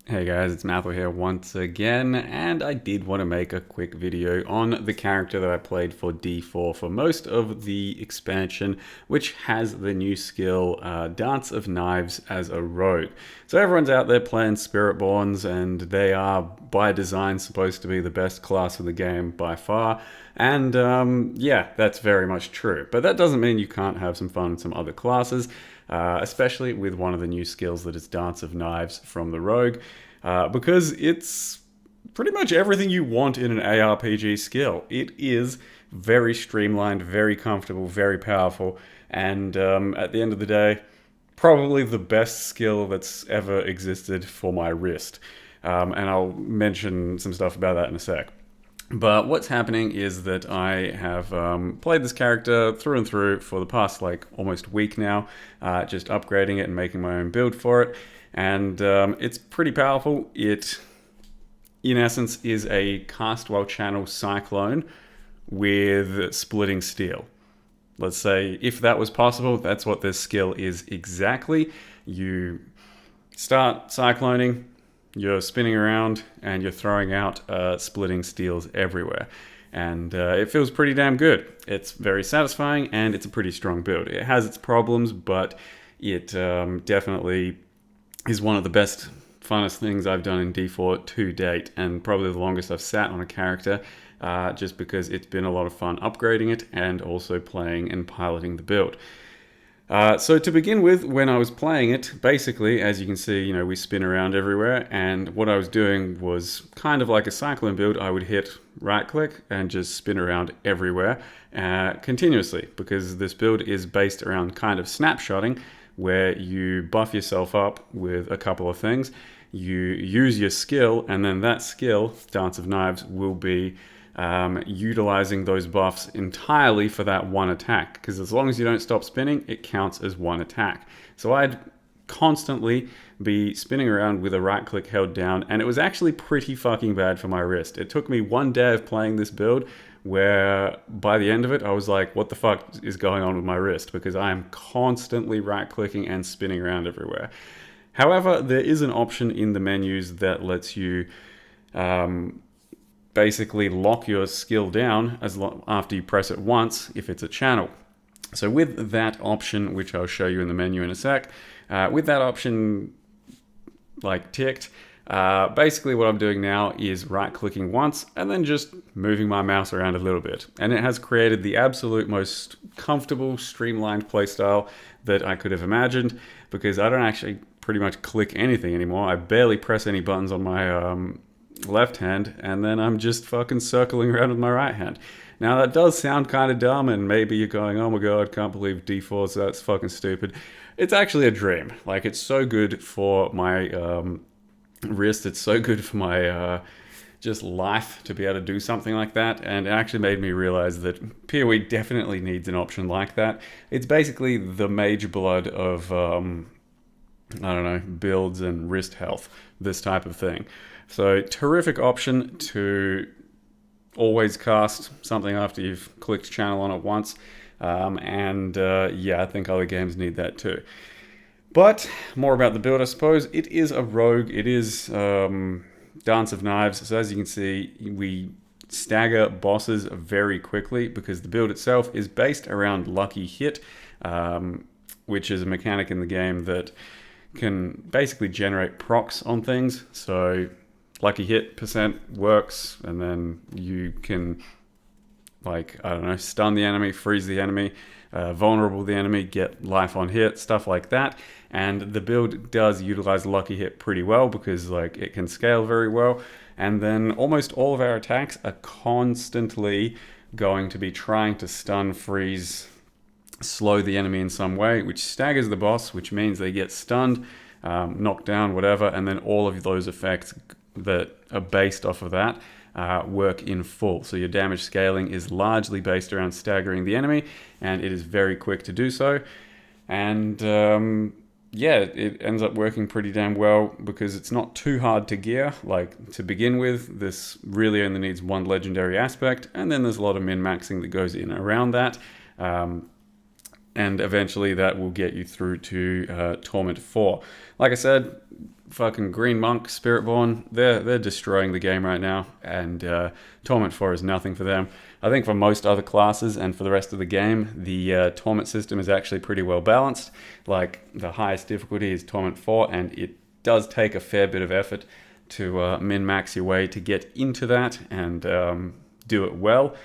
Hey guys, it's Mathel here once again, and I did want to make a quick video on the character that I played for D4 for most of the expansion, which has the new skill, Dance of Knives as a rogue. So everyone's out there playing Spiritborns, and they are, by design, supposed to be the best class in the game by far, and yeah, that's very much true. But that doesn't mean you can't have some fun in some other classes. Especially with one of the new skills that is Dance of Knives from the Rogue, because it's pretty much everything you want in an ARPG skill. It is very streamlined, very comfortable, very powerful, and at the end of the day, probably the best skill that's ever existed for my wrist. And I'll mention some stuff about that in a sec. But what's happening is that I have played this character through and through for the past almost week now, just upgrading it and making my own build for it. And it's pretty powerful. It, in essence, is a cast while channel cyclone with splitting steel. Let's say if that was possible, that's what this skill is exactly. You start cycloning, you're spinning around, and you're throwing out splitting steels everywhere. And it feels pretty damn good. It's very satisfying, and it's a pretty strong build. It has its problems, but it definitely is one of the best, funnest things I've done in D4 to date, and probably the longest I've sat on a character, just because it's been a lot of fun upgrading it and also playing and piloting the build. So to begin with, when I was playing it, basically, as you can see, we spin around everywhere, and what I was doing was kind of like a cyclone build. I would hit right click and just spin around everywhere continuously, because this build is based around kind of snapshotting, where you buff yourself up with a couple of things, you use your skill, and then that skill, Dance of Knives, will be utilizing those buffs entirely for that one attack, because as long as you don't stop spinning, it counts as one attack. So I'd constantly be spinning around with a right click held down, and it was actually pretty fucking bad for my wrist. It took me one day of playing this build where by the end of it I was like, what the fuck is going on with my wrist, because I am constantly right clicking and spinning around everywhere. However, there is an option in the menus that lets you basically lock your skill down after you press it once if it's a channel. So with that option, which I'll show you in the menu in a sec, with that option ticked, basically what I'm doing now is right clicking once and then just moving my mouse around a little bit. And it has created the absolute most comfortable, streamlined playstyle that I could have imagined, because I don't actually pretty much click anything anymore. I barely press any buttons on my left hand, and then I'm just fucking circling around with my right hand. Now that does sound kind of dumb, and maybe you're going, oh my god, can't believe D4, so that's fucking stupid. It's actually a dream. It's so good for my wrist, it's so good for my just life to be able to do something like that, and it actually made me realize that PoE definitely needs an option like that. It's basically the mage blood of I don't know, builds and wrist health, this type of thing. So terrific option to always cast something after you've clicked channel on it once. Yeah, I think other games need that too. But more about the build, I suppose. It is a rogue. It is Dance of Knives. So as you can see, we stagger bosses very quickly, because the build itself is based around Lucky Hit, which is a mechanic in the game that can basically generate procs on things. So Lucky Hit percent works, and then you can, I don't know, stun the enemy, freeze the enemy, vulnerable the enemy, get life on hit, stuff like that. And the build does utilize Lucky Hit pretty well, because it can scale very well. And then almost all of our attacks are constantly going to be trying to stun, freeze, slow the enemy in some way, which staggers the boss, which means they get stunned, knocked down, whatever, and then all of those effects that are based off of that work in full. So your damage scaling is largely based around staggering the enemy, and it is very quick to do so. And yeah, it ends up working pretty damn well, because it's not too hard to gear. To begin with, this really only needs one legendary aspect, and then there's a lot of min-maxing that goes in around that. and eventually that will get you through to Torment 4. Like I said, fucking Green Monk, Spiritborn, they're destroying the game right now, and Torment 4 is nothing for them. I think for most other classes and for the rest of the game, the Torment system is actually pretty well balanced. Like, the highest difficulty is Torment 4, and it does take a fair bit of effort to min-max your way to get into that and do it well.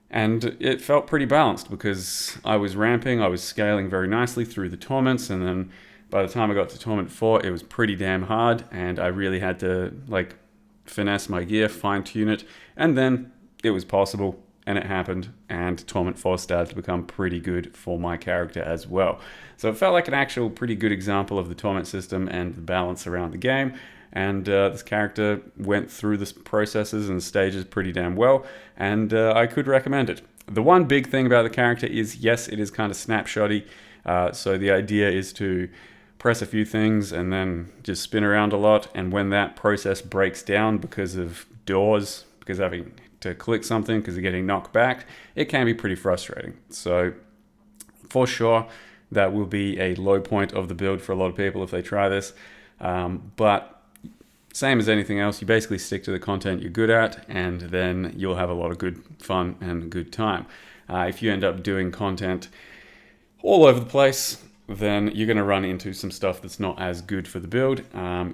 And it felt pretty balanced because I was ramping, I was scaling very nicely through the torments, and then by the time I got to Torment 4, it was pretty damn hard, and I really had to like finesse my gear, fine tune it, and then it was possible, and it happened, and Torment 4 started to become pretty good for my character as well. So it felt like an actual pretty good example of the torment system and the balance around the game. And this character went through the processes and stages pretty damn well, and I could recommend it. The one big thing about the character is, yes, it is kind of snapshotty. So the idea is to press a few things and then just spin around a lot. And when that process breaks down because of doors, because having to click something, because you're getting knocked back, it can be pretty frustrating. So for sure, that will be a low point of the build for a lot of people if they try this. But same as anything else, you basically stick to the content you're good at, and then you'll have a lot of good fun and good time. If you end up doing content all over the place, then you're going to run into some stuff that's not as good for the build.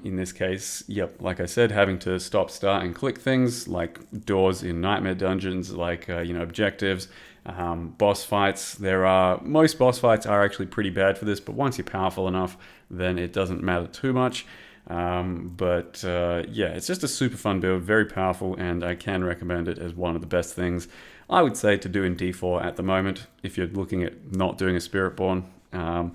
In this case, yep, like I said, having to stop, start, and click things like doors in nightmare dungeons, like objectives, boss fights. Most boss fights are actually pretty bad for this, but once you're powerful enough, then it doesn't matter too much. Yeah, it's just a super fun build, very powerful, and I can recommend it as one of the best things I would say to do in D4 at the moment if you're looking at not doing a Spiritborn. Yeah,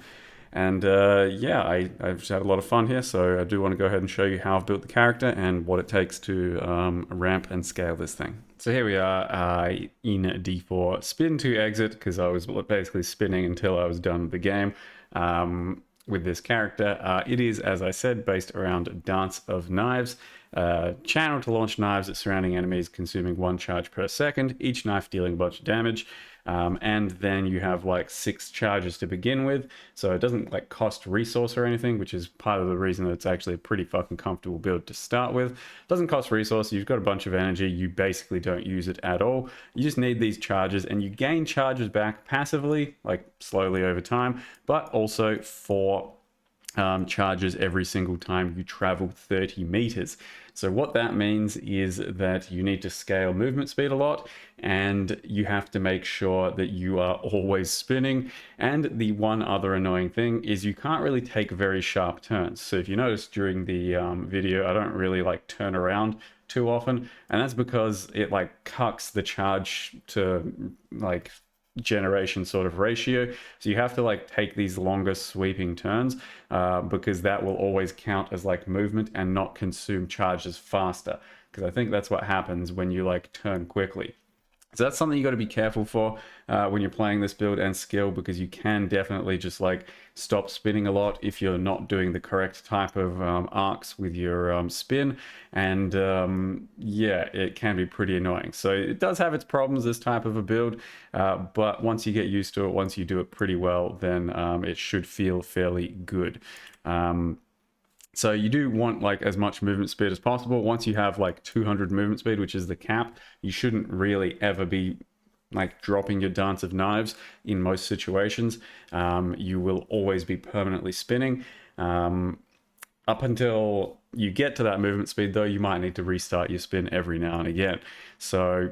I've just had a lot of fun here, so I do want to go ahead and show you how I've built the character and what it takes to ramp and scale this thing. So here we are in D4, spin to exit, because I was basically spinning until I was done with the game. With this character. It is, as I said, based around Dance of Knives. Channel to launch knives at surrounding enemies, consuming 1 charge per second, each knife dealing a bunch of damage. And then you have like 6 charges to begin with, so it doesn't like cost resource or anything, which is part of the reason that it's actually a pretty fucking comfortable build to start with. It doesn't cost resource, you've got a bunch of energy, you basically don't use it at all. You just need these charges, and you gain charges back passively, like slowly over time, but also for charges every single time you travel 30 meters. So what that means is that you need to scale movement speed a lot, and you have to make sure that you are always spinning. And the one other annoying thing is you can't really take very sharp turns. So if you notice during the video, I don't really like turn around too often, and that's because it like cucks the charge to like generation sort of ratio. So you have to like take these longer sweeping turns because that will always count as like movement and not consume charges faster, because I think that's what happens when you like turn quickly. So that's something you got to be careful for when you're playing this build and skill, because you can definitely just like stop spinning a lot if you're not doing the correct type of arcs with your spin. And yeah, it can be pretty annoying. So it does have its problems, this type of a build, but once you get used to it, once you do it pretty well, then it should feel fairly good. So you do want like as much movement speed as possible. Once you have like 200 movement speed, which is the cap, you shouldn't really ever be like dropping your Dance of Knives in most situations. You will always be permanently spinning. Up until you get to that movement speed though, you might need to restart your spin every now and again. So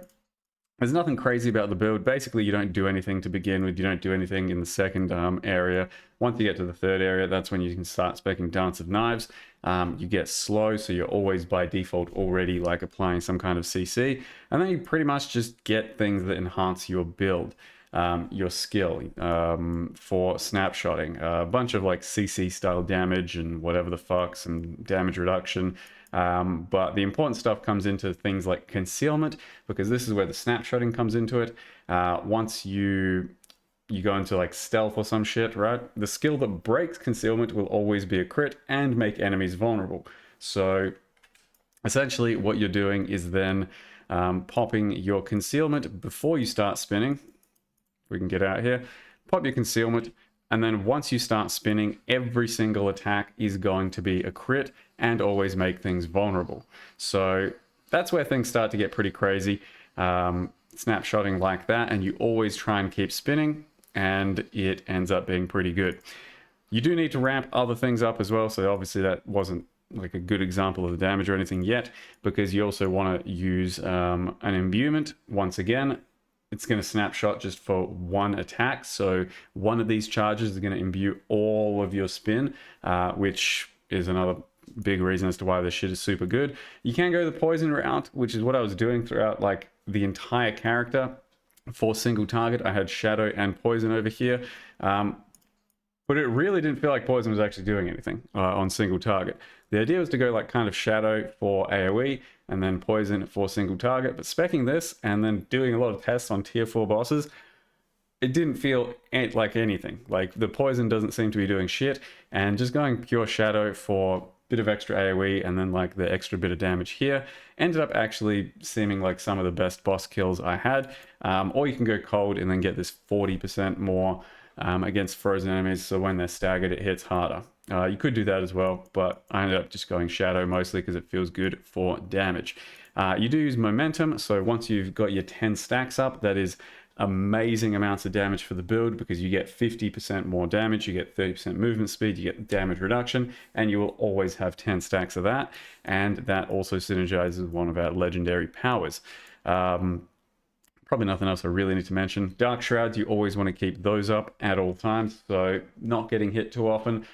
there's nothing crazy about the build. Basically, you don't do anything to begin with. You don't do anything in the second area. Once you get to the third area, that's when you can start speccing Dance of Knives. You get slow, so you're always by default already like applying some kind of CC. And then you pretty much just get things that enhance your build, your skill for snapshotting. A bunch of like CC style damage and whatever the fucks and damage reduction. But the important stuff comes into things like concealment, because this is where the snapshotting comes into it. Once you go into like stealth or some shit, right? The skill that breaks concealment will always be a crit and make enemies vulnerable. So essentially what you're doing is then popping your concealment before you start spinning. We can get out here. pop your concealment, and then once you start spinning, every single attack is going to be a crit and always make things vulnerable. So that's where things start to get pretty crazy. Snapshotting like that, and you always try and keep spinning, and it ends up being pretty good. You do need to ramp other things up as well, so obviously that wasn't like a good example of the damage or anything yet, because you also want to use an imbuement. Once again, it's going to snapshot just for one attack, so one of these charges is going to imbue all of your spin, which is another big reason as to why this shit is super good. You can go the poison route, which is what I was doing throughout like the entire character. For single target, I had shadow and poison over here. But it really didn't feel like poison was actually doing anything on single target. The idea was to go like kind of shadow for AoE and then poison for single target. But speccing this and then doing a lot of tests on tier 4 bosses, it didn't feel like anything. Like the poison doesn't seem to be doing shit, and just going pure shadow for a bit of extra AoE and then like the extra bit of damage here ended up actually seeming like some of the best boss kills I had. Or you can go cold and then get this 40% more against frozen enemies, so when they're staggered it hits harder. You could do that as well, but I ended up just going shadow mostly because it feels good for damage. You do use momentum, so once you've got your 10 stacks up, that is amazing amounts of damage for the build, because you get 50% more damage, you get 30% movement speed, you get damage reduction, and you will always have 10 stacks of that. And that also synergizes with one of our legendary powers. Probably nothing else I really need to mention. Dark Shrouds, you always want to keep those up at all times. So not getting hit too often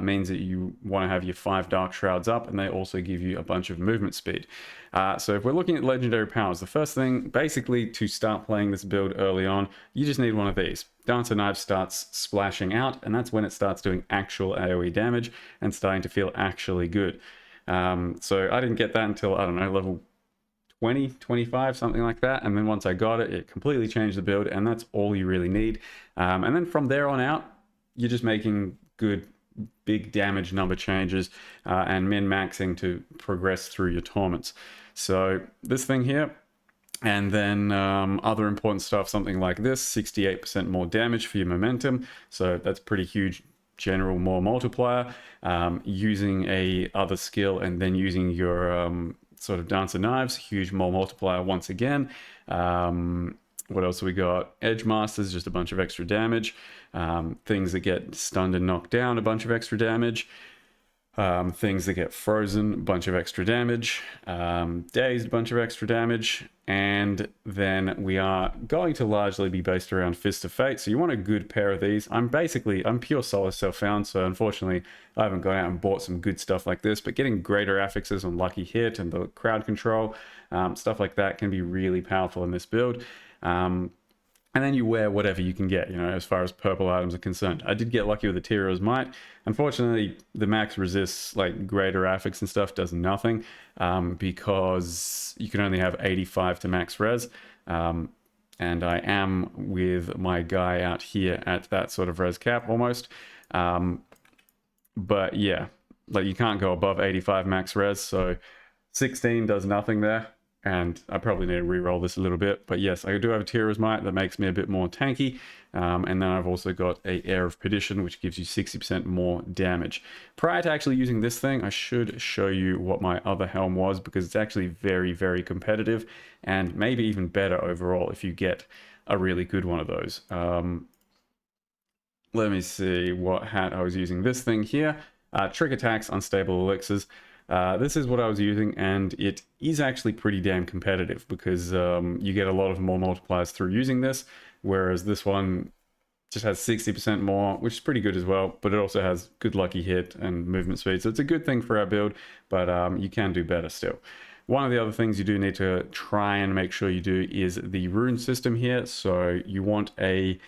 means that you want to have your 5 Dark Shrouds up, and they also give you a bunch of movement speed. So if we're looking at legendary powers, the first thing basically to start playing this build early on, you just need one of these. Dancer Knife starts splashing out, and that's when it starts doing actual AoE damage and starting to feel actually good. So I didn't get that until, I don't know, level 20, 25, something like that. And then once I got it, it completely changed the build, and that's all you really need. And then from there on out, you're just making good, big damage number changes and min-maxing to progress through your torments. So this thing here, and then other important stuff, something like this, 68% more damage for your momentum. So that's pretty huge general more multiplier. Using a other skill and then using your sort of Dancer Knives, huge more multiplier once again. What else have we got? Edge Masters, just a bunch of extra damage. Things that get stunned and knocked down, a bunch of extra damage. Things that get frozen, a bunch of extra damage. Dazed, a bunch of extra damage. And then we are going to largely be based around Fist of Fate. So you want a good pair of these. I'm pure solo self-found, so unfortunately I haven't gone out and bought some good stuff like this, but getting greater affixes on Lucky Hit and the crowd control, stuff like that can be really powerful in this build. And then you wear whatever you can get, you know, as far as purple items are concerned. I did get lucky with the Tyro's Might. Unfortunately, the max resists, like greater affix and stuff, does nothing because you can only have 85 to max res. And I am with my guy out here at that sort of res cap almost. But yeah, like you can't go above 85 max res, so 16 does nothing there. And I probably need to re-roll this a little bit. But yes, I do have a Tyro's Might that makes me a bit more tanky. And then I've also got a Air of Perdition, which gives you 60% more damage. Prior to actually using this thing, I should show you what my other helm was, because it's actually very, very competitive and maybe even better overall if you get a really good one of those. Let me see what hat I was using. This thing here, Trick Attacks, Unstable Elixirs. This is what I was using, and it is actually pretty damn competitive because you get a lot of more multipliers through using this, whereas this one just has 60% more, which is pretty good as well, but it also has good lucky hit and movement speed, so it's a good thing for our build, but you can do better still. One of the other things you do need to try and make sure you do is the rune system here. So you want a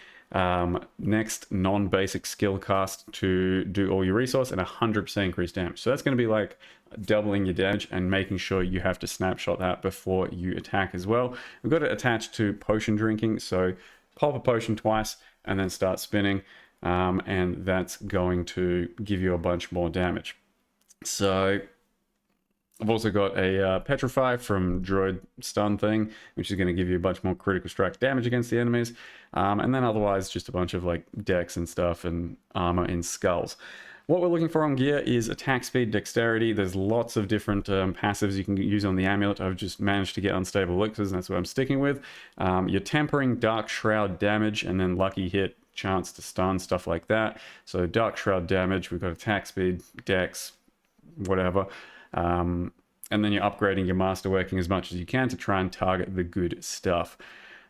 next non-basic skill cast to do all your resource and 100% increased damage. So that's going to be like doubling your damage and making sure you have to snapshot that before you attack as well. We've got it attached to potion drinking, so pop a potion twice and then start spinning, and that's going to give you a bunch more damage. So I've also got a Petrify from Droid Stun thing, which is going to give you a bunch more critical strike damage against the enemies. And then otherwise, just a bunch of like decks and stuff and armor in skulls. What we're looking for on gear is attack speed, dexterity. There's lots of different passives you can use on the amulet. I've just managed to get unstable elixirs, and that's what I'm sticking with. Your tempering, dark shroud damage, and then lucky hit, chance to stun, stuff like that. So dark shroud damage, we've got attack speed, dex, whatever. And then you're upgrading your masterworking as much as you can to try and target the good stuff.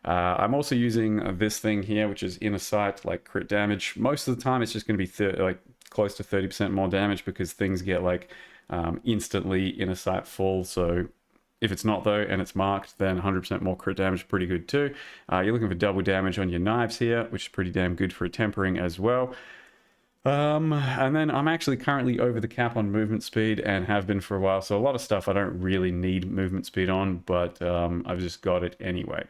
I'm also using this thing here, which is inner sight, like crit damage. Most of the time, it's just going to be like close to 30% more damage because things get like instantly inner sight full. So if it's not though, and it's marked, then 100% more crit damage, pretty good too. You're looking for double damage on your knives here, which is pretty damn good for a tempering as well. And then I'm actually currently over the cap on movement speed and have been for a while. So a lot of stuff I don't really need movement speed on, but I've just got it anyway.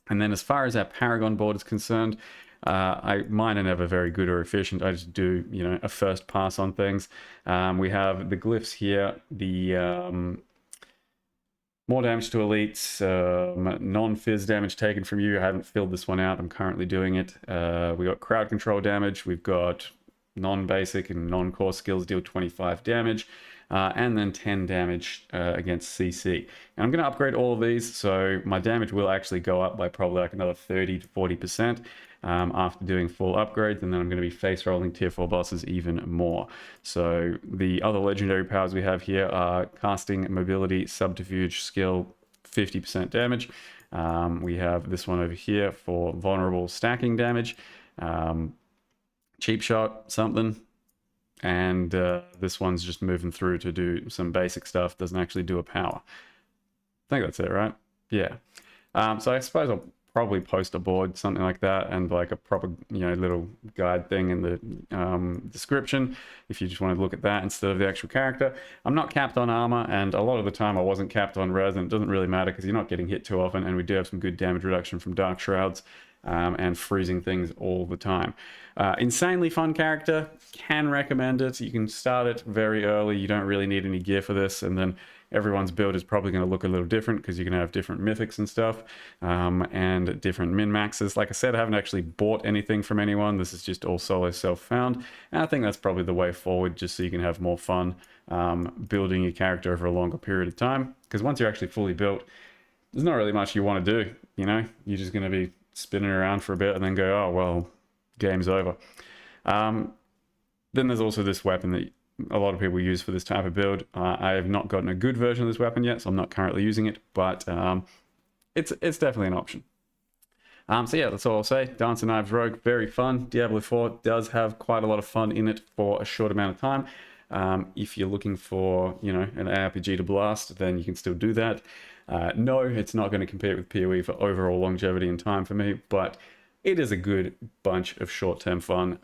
And then as far as our Paragon board is concerned, mine are never very good or efficient. I just do, a first pass on things. We have the glyphs here, the more damage to elites, non-fizz damage taken from you. I haven't filled this one out. I'm currently doing it. We got crowd control damage. We've got non-basic and non-core skills deal 25 damage. And then 10 damage against CC. And I'm going to upgrade all of these, so my damage will actually go up by probably like another 30 to 40% after doing full upgrades, and then I'm going to be face rolling tier 4 bosses even more. So the other legendary powers we have here are casting, mobility, subterfuge, skill, 50% damage. We have this one over here for vulnerable stacking damage, cheap shot, something. And this one's just moving through to do some basic stuff, doesn't actually do a power. I think that's it, right? Yeah. So I suppose I'll probably post a board, something like that, and like a proper, little guide thing in the description if you just want to look at that instead of the actual character. I'm not capped on armor, and a lot of the time I wasn't capped on res, and it doesn't really matter because you're not getting hit too often, and we do have some good damage reduction from Dark Shrouds. And freezing things all the time. Insanely fun character, can recommend it. You can start it very early, you don't really need any gear for this, and then everyone's build is probably going to look a little different because you're going to have different mythics and stuff, and different min-maxes. Like I said, I haven't actually bought anything from anyone, this is just all solo self-found, and I think that's probably the way forward, just so you can have more fun building your character over a longer period of time, because once you're actually fully built, there's not really much you want to do, you're just going to be spinning around for a bit and then go, oh, well, game's over. Then there's also this weapon that a lot of people use for this type of build. I have not gotten a good version of this weapon yet, so I'm not currently using it, but it's definitely an option. So yeah, that's all I'll say. Dance and Knives Rogue, very fun. Diablo 4 does have quite a lot of fun in it for a short amount of time. If you're looking for, an ARPG to blast, then you can still do that. No, it's not going to compete with PoE for overall longevity and time for me, but it is a good bunch of short-term fun.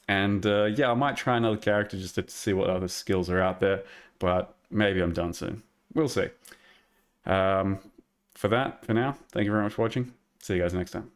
Yeah, I might try another character just to see what other skills are out there, but maybe I'm done soon. We'll see. For now, thank you very much for watching. See you guys next time.